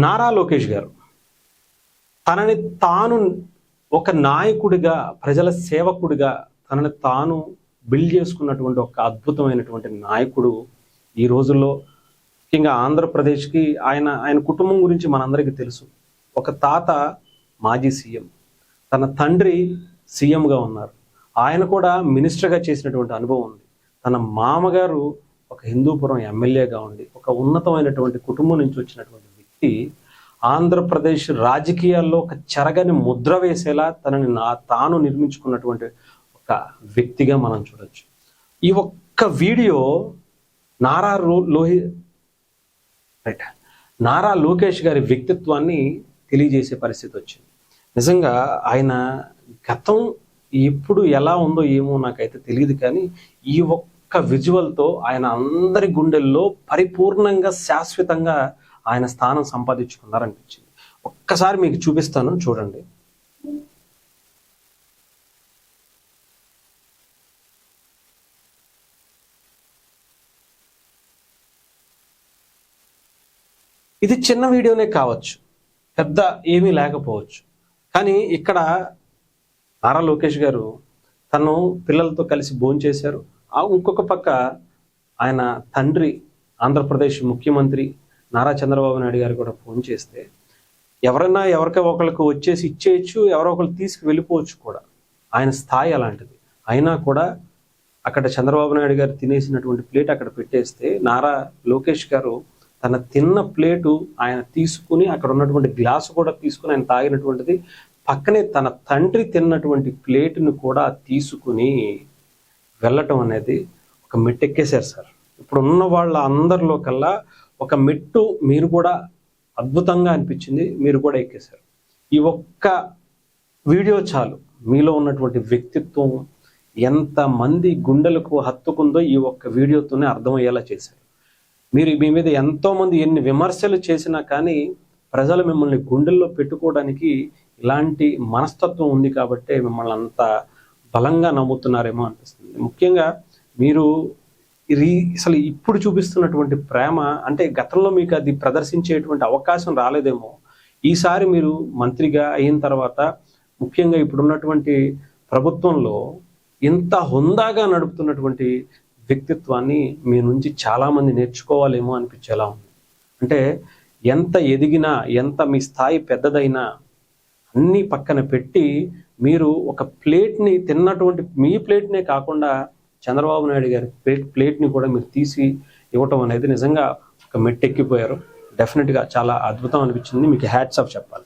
నారా లోకేష్ గారు తనని తాను ఒక నాయకుడిగా, ప్రజల సేవకుడిగా తనని తాను బిల్డ్ చేసుకున్నటువంటి ఒక అద్భుతమైనటువంటి నాయకుడు ఈ రోజుల్లో. ముఖ్యంగా ఆంధ్రప్రదేశ్కి ఆయన కుటుంబం గురించి మనందరికీ తెలుసు. ఒక తాత మాజీ సీఎం, తన తండ్రి సీఎంగా ఉన్నారు, ఆయన కూడా మినిస్టర్గా చేసినటువంటి అనుభవం ఉంది. తన మామగారు ఒక హిందూపురం ఎమ్మెల్యేగా ఉండి ఒక ఉన్నతమైనటువంటి కుటుంబం నుంచి వచ్చినటువంటి వ్యక్తి ఆంధ్రప్రదేశ్ రాజకీయాల్లో ఒక చెరగని ముద్ర వేసేలా తనని తాను నిర్మించుకున్నటువంటి ఒక వ్యక్తిగా మనం చూడొచ్చు. ఈ ఒక్క వీడియో నారా లోకేష్ గారి వ్యక్తిత్వాన్ని తెలియజేసే పరిస్థితి వచ్చింది. నిజంగా ఆయన గతం ఎప్పుడు ఎలా ఉందో ఏమో నాకైతే తెలియదు, కానీ ఈ ఒక్క విజువల్తో ఆయన అందరి గుండెల్లో పరిపూర్ణంగా శాశ్వతంగా ఆయన స్థానం సంపాదించుకున్నారనిపించింది. ఒక్కసారి మీకు చూపిస్తాను, చూడండి. ఇది చిన్న వీడియోనే కావచ్చు, పెద్ద ఏమీ లేకపోవచ్చు, కానీ ఇక్కడ నారా లోకేష్ గారు తను పిల్లలతో కలిసి భోంచేశారు. ఇంకొక పక్క ఆయన తండ్రి ఆంధ్రప్రదేశ్ ముఖ్యమంత్రి నారా చంద్రబాబు నాయుడు గారు కూడా ఫోన్ చేస్తే ఎవరైనా ఎవరికో ఒకరికి వచ్చేసి ఇచ్చేయచ్చు, ఎవరో ఒకరు తీసుకు వెళ్ళిపోవచ్చు కూడా. ఆయన స్థాయి అలాంటిది. అయినా కూడా అక్కడ చంద్రబాబు నాయుడు గారు తినేసినటువంటి ప్లేట్ అక్కడ పెట్టేస్తే నారా లోకేష్ గారు తన తిన్న ప్లేటు ఆయన తీసుకుని అక్కడ ఉన్నటువంటి గ్లాసు కూడా తీసుకుని ఆయన తాగినటువంటిది, పక్కనే తన తండ్రి తిన్నటువంటి ప్లేటును కూడా తీసుకుని వెళ్ళటం అనేది ఒక మెట్టెక్కేశారు సార్. ఇప్పుడు ఉన్న వాళ్ళ అందరిలో కల్లా ఒక మెట్టు మీరు కూడా అద్భుతంగా అనిపించింది, మీరు కూడా ఎక్కేశారు. ఈ ఒక్క వీడియో చాలు మీలో ఉన్నటువంటి వ్యక్తిత్వం ఎంతమంది గుండెలకు హత్తుకుందో ఈ ఒక్క వీడియోతోనే అర్థమయ్యేలా చేశారు. మీరు మీ మీద ఎంతోమంది ఎన్ని విమర్శలు చేసినా కానీ ప్రజలు మిమ్మల్ని గుండెల్లో పెట్టుకోవడానికి ఇలాంటి మనస్తత్వం ఉంది కాబట్టే మిమ్మల్ని అంత బలంగా నమ్ముతున్నారేమో అనిపిస్తుంది. ముఖ్యంగా మీరు అసలు ఇప్పుడు చూపిస్తున్నటువంటి ప్రేమ అంటే గతంలో మీకు అది ప్రదర్శించేటువంటి అవకాశం రాలేదేమో. ఈసారి మీరు మంత్రిగా అయిన తర్వాత ముఖ్యంగా ఇప్పుడున్నటువంటి ప్రభుత్వంలో ఇంత హుందాగా నడుపుతున్నటువంటి వ్యక్తిత్వాన్ని మీ నుంచి చాలామంది నేర్చుకోవాలేమో అనిపించేలా ఉంది. అంటే ఎంత ఎదిగినా, ఎంత మీ స్థాయి పెద్దదైనా అన్నీ పక్కన పెట్టి మీరు ఒక ప్లేట్ని తిన్నటువంటి మీ ప్లేట్నే కాకుండా చంద్రబాబు నాయుడు గారి ప్లేట్ని కూడా మీరు తీసి ఇవ్వటం అనేది నిజంగా ఒక మెట్టెక్కిపోయారు. డెఫినెట్గా చాలా అద్భుతం అనిపించింది. మీకు హ్యాట్స్ ఆఫ్ చెప్పాలి.